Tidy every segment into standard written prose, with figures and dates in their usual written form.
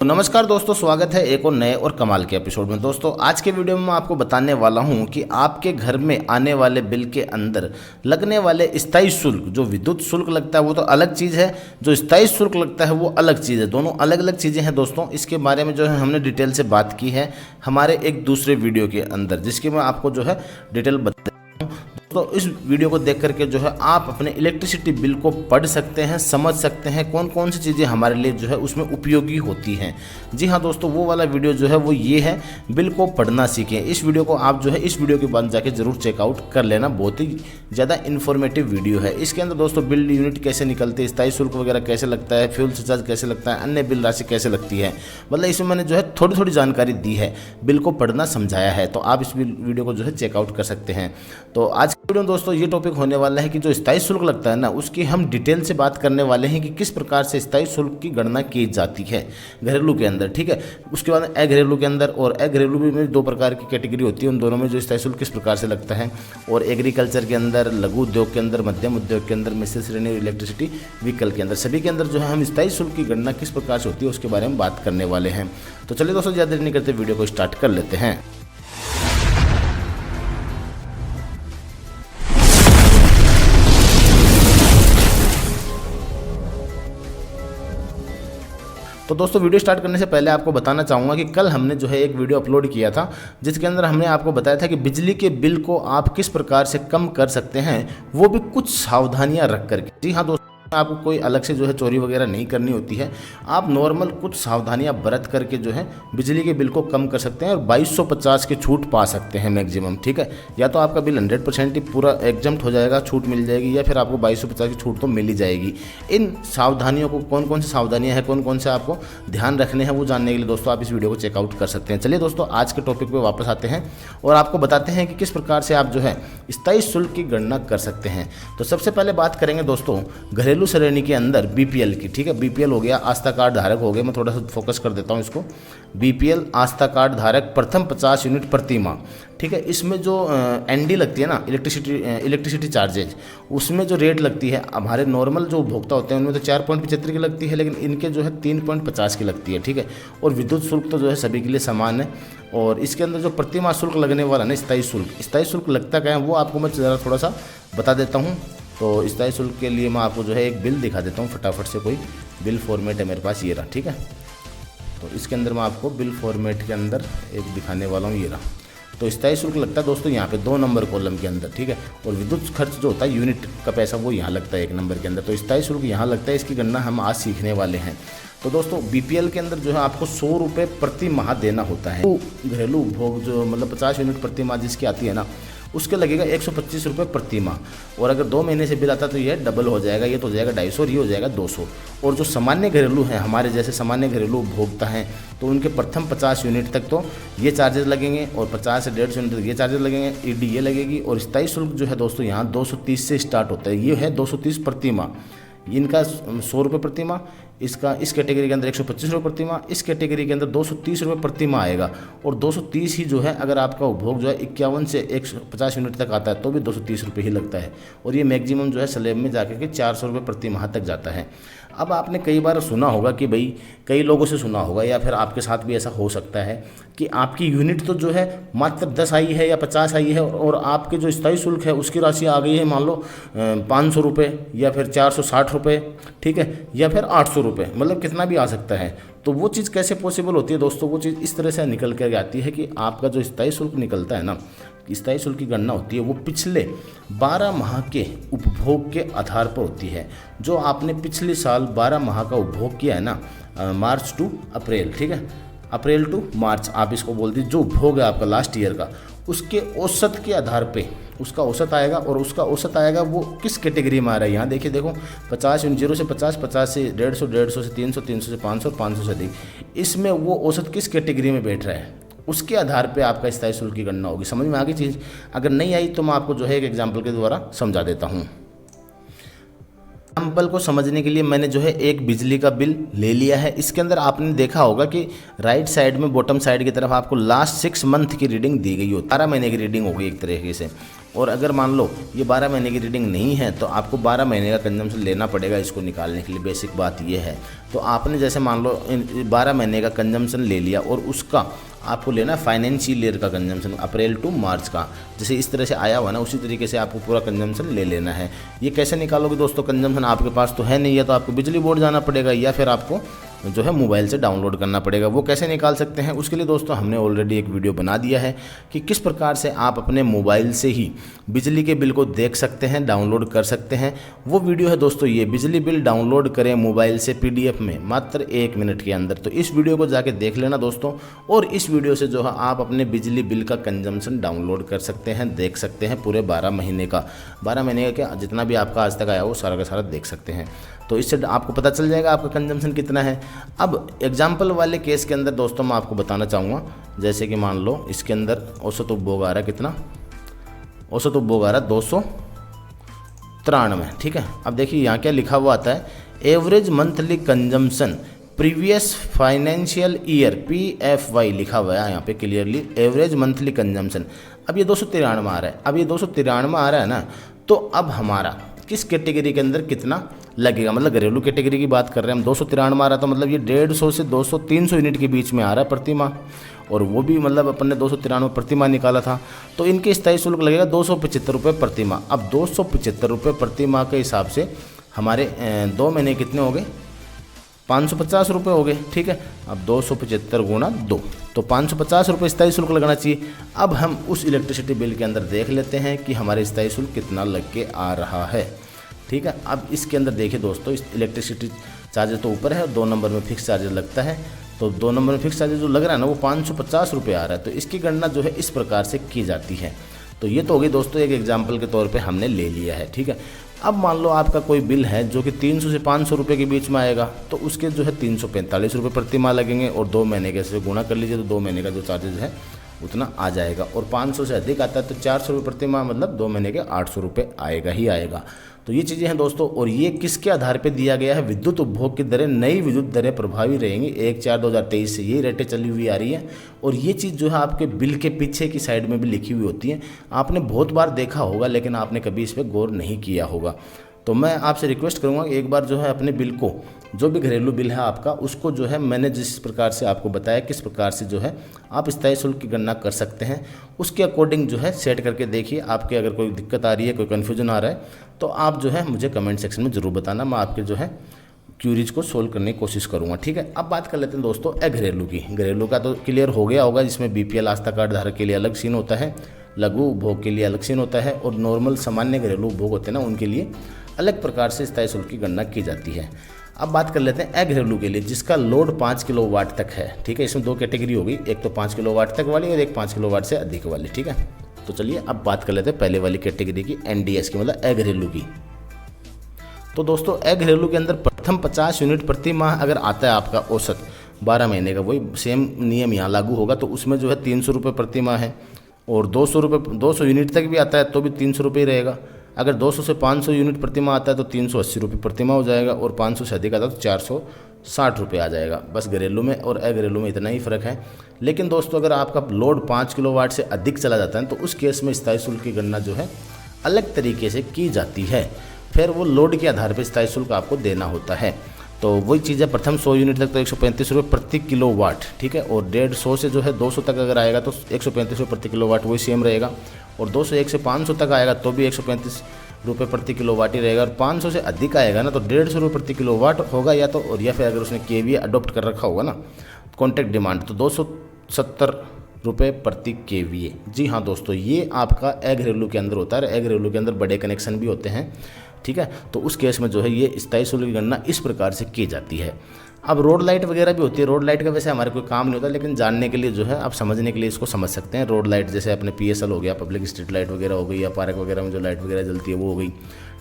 तो नमस्कार दोस्तों, स्वागत है एक और नए और कमाल के एपिसोड में। दोस्तों आज के वीडियो में मैं आपको बताने वाला हूं कि आपके घर में आने वाले बिल के अंदर लगने वाले स्थायी शुल्क, जो विद्युत शुल्क लगता है वो तो अलग चीज़ है, जो स्थायी शुल्क लगता है वो अलग चीज़ है। दोनों अलग अलग चीज़ें हैं दोस्तों। इसके बारे में जो है हमने डिटेल से बात की है हमारे एक दूसरे वीडियो के अंदर, जिसकी मैं आपको जो है डिटेल बता। तो इस वीडियो को देख करके जो है आप अपने इलेक्ट्रिसिटी बिल को पढ़ सकते हैं, समझ सकते हैं कौन कौन सी चीज़ें हमारे लिए जो है उसमें उपयोगी होती हैं। जी हाँ दोस्तों, वो वाला वीडियो जो है वो ये है, बिल को पढ़ना सीखें। इस वीडियो को आप जो है इस वीडियो के बाद जाके जरूर चेकआउट कर लेना, बहुत ही ज़्यादा इन्फॉर्मेटिव वीडियो है। इसके अंदर दोस्तों बिल यूनिट कैसे निकलते हैं, स्थायी शुल्क वगैरह कैसे लगता है, फ्यूल चार्ज कैसे लगता है, अन्य बिल राशि कैसे लगती है, मतलब इसमें मैंने जो है थोड़ी थोड़ी जानकारी दी है, बिल को पढ़ना समझाया है। तो आप इस वीडियो को जो है चेकआउट कर सकते हैं। तो आज वीडियो दोस्तों ये टॉपिक होने वाला है कि जो स्थायी शुल्क लगता है ना, उसकी हम डिटेल से बात करने वाले हैं कि किस प्रकार से स्थायी शुल्क की गणना की जाती है घरेलू के अंदर, ठीक है। उसके बाद अघरेलू के अंदर, और अघरेलू में दो प्रकार की कैटेगरी होती है, उन दोनों में जो स्थायी शुल्क किस प्रकार से लगता है। और एग्रीकल्चर के अंदर, लघु उद्योग के अंदर, मध्यम उद्योग के अंदर, मिश्रित श्रेणी इलेक्ट्रिसिटी व्हीकल के अंदर, सभी के अंदर जो है हम स्थायी शुल्क की गणना किस प्रकार से होती है उसके बारे में बात करने वाले हैं। तो चलिए दोस्तों ज़्यादा देर नहीं करते, वीडियो को स्टार्ट कर लेते हैं। तो दोस्तों वीडियो स्टार्ट करने से पहले आपको बताना चाहूँगा कि कल हमने जो है एक वीडियो अपलोड किया था, जिसके अंदर हमने आपको बताया था कि बिजली के बिल को आप किस प्रकार से कम कर सकते हैं, वो भी कुछ सावधानियां रख करके। जी हाँ दोस्तों, आपको कोई अलग से जो है चोरी वगैरह नहीं करनी होती है। आप नॉर्मल कुछ सावधानियां बरत करके जो है बिजली के बिल को कम कर सकते हैं और 2250 की छूट पा सकते हैं मैक्सिमम, ठीक है। या तो आपका बिल 100% ही पूरा एग्जम्प्ट हो जाएगा, छूट मिल जाएगी, या फिर आपको 2250 की छूट तो मिल ही जाएगी। इन सावधानियों को, कौन कौन सी सावधानियाँ हैं, कौन कौन से आपको ध्यान रखने हैं, वो जानने के लिए दोस्तों आप इस वीडियो को चेकआउट कर सकते हैं। चलिए दोस्तों आज के टॉपिक पर वापस आते हैं और आपको बताते हैं कि किस प्रकार से आप जो है स्थायी शुल्क की गणना कर सकते हैं। तो सबसे पहले बात करेंगे दोस्तों घरेलू श्रेणी के अंदर बीपीएल की, ठीक है। बीपीएल हो गया, आस्था कार्ड धारक हो गए। मैं थोड़ा सा फोकस कर देता हूँ इसको। बीपीएल आस्था कार्ड धारक प्रथम 50 यूनिट प्रति माह, ठीक है। इसमें जो एनडी लगती है ना, इलेक्ट्रिसिटी चार्जेज, उसमें जो रेट लगती है, हमारे नॉर्मल जो उपभोक्ता होते हैं उनमें तो 4.75 की लगती है, लेकिन इनके जो है 3.50 की लगती है, ठीक है। और विद्युत शुल्क तो जो है सभी के लिए समान है। और इसके अंदर जो प्रतिमाह शुल्क लगने वाला ना, स्थायी शुल्क लगता क्या है वो आपको मैं ज़रा थोड़ा सा बता देता हूँ। तो स्थायी शुल्क के लिए मैं आपको जो है एक बिल दिखा देता हूँ फटाफट से। कोई बिल फॉर्मेट है मेरे पास, ये रहा, ठीक है। तो इसके अंदर मैं आपको बिल फॉर्मेट के अंदर एक दिखाने वाला हूँ, ये रहा। तो स्थायी शुल्क लगता है दोस्तों यहाँ पे 2 नंबर कॉलम के अंदर, ठीक है। और विद्युत खर्च जो होता है यूनिट का पैसा, वो यहाँ लगता है 1 नंबर के अंदर। तो स्थायी शुल्क यहाँ लगता है, इसकी गणना हम आज सीखने वाले हैं। तो दोस्तों बीपीएल के अंदर जो है आपको 100 रुपये प्रति माह देना होता है। तो घरेलू उपभोग जो मतलब 50 यूनिट प्रति माह जिसकी आती है ना, उसके लगेगा 125 रुपये प्रति माह। और अगर 2 महीने से बिल आता तो ये डबल हो जाएगा, ये तो हो जाएगा 250 और ये हो जाएगा 200। और जो सामान्य घरेलू हैं, हमारे जैसे सामान्य घरेलू उपभोक्ता हैं, तो उनके प्रथम 50 यूनिट तक तो ये चार्जेस लगेंगे, और 50 से 150 यूनिट तक ये चार्जेस लगेंगे, ईडी ये लगेगी। और स्थायी शुल्क जो है दोस्तों यहाँ 230 से स्टार्ट होता है, ये है 230 प्रति माह। इनका 100 रुपये प्रति माह, इसका इस कैटेगरी के अंदर 125 रुपये प्रति माह, इस कैटेगरी के अंदर 230 रुपये प्रति माह आएगा। और 230 ही जो है, अगर आपका उपभोग जो है 51 से 150 यूनिट तक आता है तो भी 230 रुपये ही लगता है। और ये मैक्सिमम जो है स्लैब में जाकर के 400 रुपये प्रति माह तक जाता है। अब आपने कई बार सुना होगा कि भाई, कई लोगों से सुना होगा या फिर आपके साथ भी ऐसा हो सकता है कि आपकी यूनिट तो जो है मात्र 10 आई है या 50 आई है, और आपके जो स्थायी शुल्क है उसकी राशि आ गई है मान लो 500 रुपये या फिर 460 रुपये, ठीक है, या फिर 800 रुपये, मतलब कितना भी आ सकता है। तो वो चीज़ कैसे पॉसिबल होती है दोस्तों? वो चीज़ इस तरह से निकल कर आती है कि आपका जो स्थायी शुल्क निकलता है ना, स्थायी शुल्क की गणना होती है वो पिछले 12 माह के उपभोग के आधार पर होती है। जो आपने पिछले साल 12 माह का उपभोग किया है ना, मार्च टू अप्रैल, ठीक है, अप्रैल टू मार्च आप इसको बोल दीजिए, जो उपभोग है आपका लास्ट ईयर का, उसके औसत के आधार पे उसका औसत आएगा। और उसका औसत आएगा वो किस कैटेगरी में आ रहा है, यहाँ देखिए, देखो 50 0 से 50, 50 से 150, 150 से 300, 300 से 500, 500 से अधिक, इसमें वो औसत किस कैटेगरी में बैठ रहा है, उसके आधार पे आपका स्थायी शुल्क की गणना होगी। समझ में आ गई चीज़? अगर नहीं आई तो मैं आपको जो है एक एग्जाम्पल के द्वारा समझा देता हूँ। एग्जाम्पल को समझने के लिए मैंने जो है एक बिजली का बिल ले लिया है। इसके अंदर आपने देखा होगा कि राइट साइड में बॉटम साइड की तरफ आपको लास्ट 6 मंथ की रीडिंग दी गई हो, 12 महीने की रीडिंग होगी एक तरीके से। और अगर मान लो ये 12 महीने की रीडिंग नहीं है तो आपको 12 महीने का कंजम्पशन लेना पड़ेगा इसको निकालने के लिए। बेसिक बात ये है। तो आपने जैसे मान लो 12 महीने का कंजम्पशन ले लिया और उसका आपको लेना फाइनेंशियल ईयर का कंजम्पशन अप्रैल टू मार्च का, जैसे इस तरह से आया हुआ ना उसी तरीके से आपको पूरा कंजम्पशन ले लेना है। ये कैसे निकालोगे दोस्तों? कंजम्पशन आपके पास तो है नहीं, या तो आपको बिजली बोर्ड जाना पड़ेगा या फिर आपको जो है मोबाइल से डाउनलोड करना पड़ेगा। वो कैसे निकाल सकते हैं उसके लिए दोस्तों हमने ऑलरेडी एक वीडियो बना दिया है कि किस प्रकार से आप अपने मोबाइल से ही बिजली के बिल को देख सकते हैं, डाउनलोड कर सकते हैं। वो वीडियो है दोस्तों ये, बिजली बिल डाउनलोड करें मोबाइल से PDF में मात्र 1 मिनट के अंदर। तो इस वीडियो को जाके देख लेना दोस्तों, और इस वीडियो से जो है आप अपने बिजली बिल का कंजम्पशन डाउनलोड कर सकते हैं, देख सकते हैं पूरे 12 महीने का। 12 महीने का क्या, जितना भी आपका आज तक आया वो सारा का सारा देख सकते हैं। तो इससे आपको पता चल जाएगा आपका कंजम्पशन कितना है। अब एग्जाम्पल वाले केस के अंदर दोस्तों मैं आपको बताना चाहूँगा, जैसे कि मान लो इसके अंदर औसत उपभोग आ रहा है कितना, औसत उपभोग आ रहा है 293। ठीक है, अब देखिए यहाँ क्या लिखा हुआ आता है, average monthly consumption previous financial year PFY लिखा हुआ है यहाँ पे क्लियरली, एवरेज मंथली कंजम्पशन। अब ये 293 आ रहा है। अब ये 293 आ रहा है ना, तो अब हमारा किस कैटेगरी के अंदर कितना लगेगा, मतलब घरेलू कैटेगरी की बात कर रहे हैं हम। 293 आ रहा है तो मतलब ये 150 से 200-300 यूनिट के बीच में आ रहा है प्रति माह, और वो भी मतलब अपन ने 293 प्रति माह निकाला था। तो इनके स्थायी शुल्क लगेगा 275 रुपये प्रति माह। अब 275 रुपये प्रति माह के हिसाब से हमारे 2 महीने कितने हो गए, 550 रुपये हो गए। ठीक है, अब 275 गुणा 2 तो 550 रुपये स्थायी शुल्क लगना चाहिए। अब हम उस इलेक्ट्रिसिटी बिल के अंदर देख लेते हैं कि हमारे स्थायी शुल्क कितना लग के आ रहा है। ठीक है, अब इसके अंदर देखिए दोस्तों, इस इलेक्ट्रिसिटी चार्जेस तो ऊपर है और 2 नंबर में फिक्स चार्जेस लगता है। तो 2 नंबर में फिक्स चार्जेस जो लग रहा है ना वो 550 रुपये आ रहा है। तो इसकी गणना जो है इस प्रकार से की जाती है। तो ये तो हो गई दोस्तों, एक एग्जाम्पल के तौर पे हमने ले लिया है। ठीक है, अब मान लो आपका कोई बिल है जो कि 300 से 500 रुपये के बीच में आएगा, तो उसके जो है 345 रुपये प्रति माह लगेंगे, और 2 महीने के से गुणा कर लीजिए तो 2 महीने का जो चार्जेज है उतना आ जाएगा। और 500 से अधिक आता है तो 400 रुपये प्रति माह, मतलब 2 महीने के 800 रुपये आएगा ही आएगा। तो ये चीज़ें हैं दोस्तों, और ये किसके आधार पे दिया गया है, विद्युत उपभोग की दरें, नई विद्युत दरें प्रभावी रहेंगी 1/4/2023 से, ये रेटें चली हुई आ रही है। और ये चीज़ जो है आपके बिल के पीछे की साइड में भी लिखी हुई होती है। आपने बहुत बार देखा होगा लेकिन आपने कभी इस पर गौर नहीं किया होगा। तो मैं आपसे रिक्वेस्ट करूंगा कि एक बार जो है अपने बिल को, जो भी घरेलू बिल है आपका, उसको जो है मैंने जिस प्रकार से आपको बताया किस प्रकार से जो है आप स्थायी शुल्क की गणना कर सकते हैं, उसके अकॉर्डिंग जो है सेट करके देखिए। आपके अगर कोई दिक्कत आ रही है, कोई कन्फ्यूजन आ रहा है, तो आप जो है मुझे कमेंट सेक्शन में ज़रूर बताना, मैं आपके जो है क्यूरीज को सोल्व करने की कोशिश करूँगा। ठीक है, अब बात कर लेते हैं दोस्तों घरेलू की। घरेलू का तो क्लियर हो गया होगा, जिसमें BPL आस्था कार्ड धारक के लिए अलग सीन होता है, लघु उपभोग के लिए अलग सीन होता है, और नॉर्मल सामान्य घरेलू उपभोग होते हैं ना उनके लिए अलग प्रकार से स्थायी शुल्क की गणना की जाती है। अब बात कर लेते हैं घरेलू के लिए, जिसका लोड 5 किलोवाट तक है। ठीक है, इसमें 2 कैटेगरी होगी, एक तो 5 किलोवाट तक वाली और एक 5 किलोवाट से अधिक वाली। ठीक है, तो चलिए अब बात कर लेते हैं पहले वाली कैटेगरी की, NDS की, मतलब घरेलू की। तो दोस्तों घरेलू के अंदर प्रथम 50 यूनिट प्रति माह अगर आता है आपका औसत 12 महीने का, वही सेम नियम यहाँ लागू होगा। तो उसमें जो है 300 रुपये प्रति माह है, और 200 यूनिट तक भी आता है तो भी 300 रुपये ही रहेगा। अगर 200 से 500 यूनिट प्रति माह आता है तो 380 रुपये प्रति माह हो जाएगा, और 500 से अधिक आता है तो 460 रुपये आ जाएगा। बस घरेलू में और घरेलू में इतना ही फ़र्क है। लेकिन दोस्तों अगर आपका लोड 5 किलोवाट से अधिक चला जाता है तो उस केस में स्थायी शुल्क की गणना जो है अलग तरीके से की जाती है। फिर वो लोड के आधार पर स्थायी शुल्क आपको देना होता है। तो वही चीज़ है, प्रथम 100 यूनिट तक तो 135 रुपये प्रति किलोवाट। ठीक है, और 150 से जो है 200 तक अगर आएगा तो 135 रुपये प्रति किलोवाट, वही सेम रहेगा। और 201 से 500 तक आएगा तो भी 135 रुपये प्रति किलोवाट ही रहेगा। और 500 से अधिक आएगा ना तो 150 रुपये प्रति किलोवाट होगा, या तो, और या फिर अगर उसने KVA अडोप्ट कर रखा होगा ना कॉन्ट्रैक्ट डिमांड, तो 270 रुपये प्रति KVA। जी हाँ दोस्तों, ये आपका घरेलू के अंदर होता है। घरेलू के अंदर बड़े कनेक्शन भी होते हैं। ठीक है, तो उस केस में जो है ये स्थायी शुल्क की गणना इस प्रकार से की जाती है। अब रोड लाइट वगैरह भी होती है। रोड लाइट का वैसे हमारे कोई काम नहीं होता, लेकिन जानने के लिए जो है आप समझने के लिए इसको समझ सकते हैं। रोड लाइट जैसे अपने PSL हो गया, पब्लिक स्ट्रीट लाइट वगैरह हो गई, या पार्क वगैरह में जो लाइट वगैरह जलती है वो हो गई।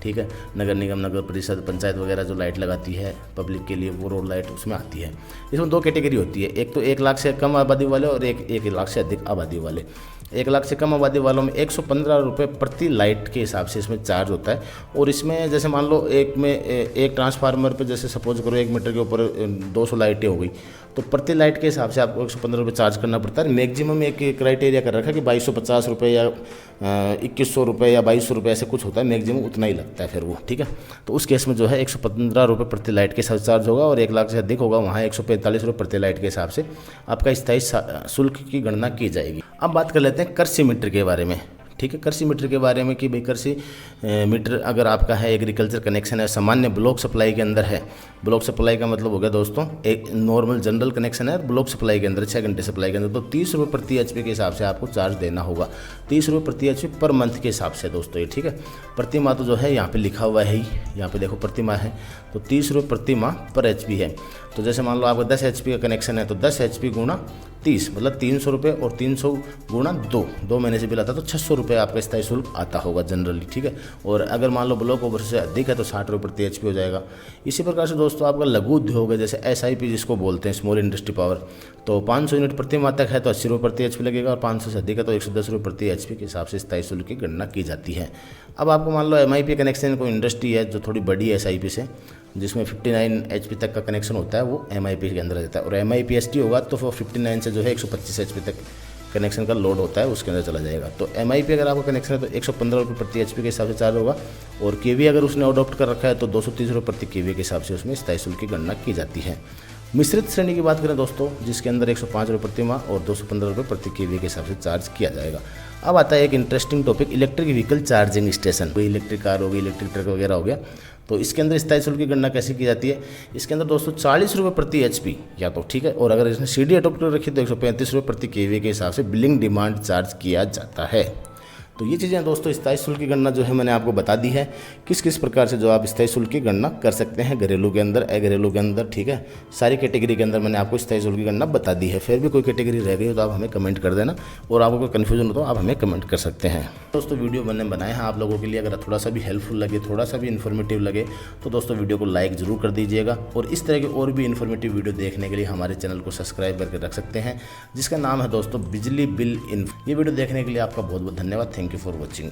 ठीक है, नगर निगम, नगर परिषद, पंचायत वगैरह जो लाइट लगाती है पब्लिक के लिए, वो रोड लाइट उसमें आती है। इसमें 2 कैटेगरी होती है, एक तो 1 लाख से कम आबादी वाले और एक 1 लाख से अधिक आबादी वाले। 1 लाख से कम आबादी वालों में 115 रुपये प्रति लाइट के हिसाब से इसमें चार्ज होता है। और इसमें जैसे मान लो एक ट्रांसफार्मर पे जैसे सपोज करो 1 मीटर के ऊपर 200 लाइटें हो गई, तो प्रति लाइट के हिसाब से आपको 115 रुपये चार्ज करना पड़ता है। मैक्सिमम एक क्राइटेरिया कर रखा है कि 2250 रुपये या 2100 रुपये या 2200 रुपये ऐसे कुछ होता है, मैक्सिमम उतना ही लगता है फिर वो, ठीक है। तो उस केस में जो है 115 रुपये प्रति लाइट के हिसाब से चार्ज होगा, और 1 लाख से अधिक होगा वहाँ 145 रुपये प्रति लाइट के हिसाब से आपका स्थायी शुल्क की गणना की जाएगी। अब बात कर लेते हैं कृषि मीटर के बारे में, ठीक है। कृषि मीटर के बारे में कि भाई कृषि मीटर अगर आपका है, एग्रीकल्चर कनेक्शन है, सामान्य ब्लॉक सप्लाई के अंदर है। ब्लॉक सप्लाई का मतलब हो गया दोस्तों एक नॉर्मल जनरल कनेक्शन है, ब्लॉक सप्लाई के अंदर 6 घंटे सप्लाई के अंदर, तो 30 रुपये प्रति HP के हिसाब से आपको चार्ज देना होगा। 30 रुपये प्रति HP पर मंथ के हिसाब से दोस्तों ये, ठीक है। प्रति माह तो जो है यहाँ पे लिखा हुआ है ही, यहाँ पे देखो प्रति माह है, तो 30 रुपये प्रति माह पर HP है। तो जैसे मान लो आपका 10 HP का कनेक्शन है, तो 10 HP गुणा 30 मतलब 300 रुपये, और 300 गुणा 2 महीने से बिल आता है, तो 600 रुपये आपका स्थायी शुल्क आता होगा जनरली, ठीक है। और अगर मान लो ब्लॉक ओवर से अधिक है तो 60 रुपये प्रति HP हो जाएगा। इसी प्रकार से दोस्तों आपका लघु उद्योग है, जैसे SIP जिसको बोलते हैं, स्मॉल इंडस्ट्री पावर, तो 500 यूनिट प्रति माह तक है तो 80 रुपये प्रति HP लगेगा, और 500 से अधिक है तो 110 रुपये प्रति HP के हिसाब से स्थायी शुल्क की गणना की जाती है। अब आपको मान लो MIP कनेक्शन कोई इंडस्ट्री है जो थोड़ी बड़ी है SIP से, जिसमें 59 HP तक का कनेक्शन होता है, वो MIP के अंदर रहता है, और MIP ST होगा तो वो 59 से जो है 125 HP तक कनेक्शन का लोड होता है, उसके अंदर चला जाएगा। तो MIP अगर आपका कनेक्शन है तो 115 रुपये प्रति HP के हिसाब से चार्ज होगा, और KV अगर उसने अडॉप्ट कर रखा है तो 230 रुपये प्रति KV के हिसाब से उसमें स्थायी शुल्क की गणना की जाती है। मिश्रित श्रेणी की बात करें दोस्तों, जिसके अंदर 105 रुपये प्रति माह और 215 रुपये प्रति KV के हिसाब से चार्ज किया जाएगा। अब आता है एक interesting topic, electric vehicle charging station. कोई इलेक्ट्रिक कार होगी, इलेक्ट्रिक ट्रक वगैरह हो गया, तो इसके अंदर स्थायी शुल्क की गणना कैसे की जाती है। इसके अंदर दोस्तों 40 रुपये प्रति HP या तो, ठीक है, और अगर इसने CD अडॉप्ट कर रखी तो 135 रुपये प्रति KV के हिसाब से बिलिंग डिमांड चार्ज किया जाता है। तो ये चीज़ें दोस्तों स्थायी शुल्क की गणना जो है मैंने आपको बता दी है, किस किस प्रकार से जो आप स्थायी शुल्क की गणना कर सकते हैं घरेलू के अंदर, घरेलू के अंदर, ठीक है। सारी कैटेगरी के अंदर मैंने आपको स्थायी शुल्क की गणना बता दी है। फिर भी कोई कैटेगरी रह गई हो तो आप हमें कमेंट कर देना, और आपको कोई कन्फ्यूजन हो तो आप हमें कमेंट कर सकते हैं। दोस्तों वीडियो मैंने बनाए हैं आप लोगों के लिए, अगर थोड़ा सा भी हेल्पफुल लगे, थोड़ा सा भी इन्फॉर्मेटिव लगे तो दोस्तों वीडियो को लाइक ज़रूर कर दीजिएगा, और इस तरह के और भी इन्फॉर्मेटिव वीडियो देखने के लिए हमारे चैनल को सब्सक्राइब करके रख सकते हैं, जिसका नाम है दोस्तों बिजली बिल इन्फो। ये वीडियो देखने के लिए आपका बहुत बहुत धन्यवाद। Thank you for watching.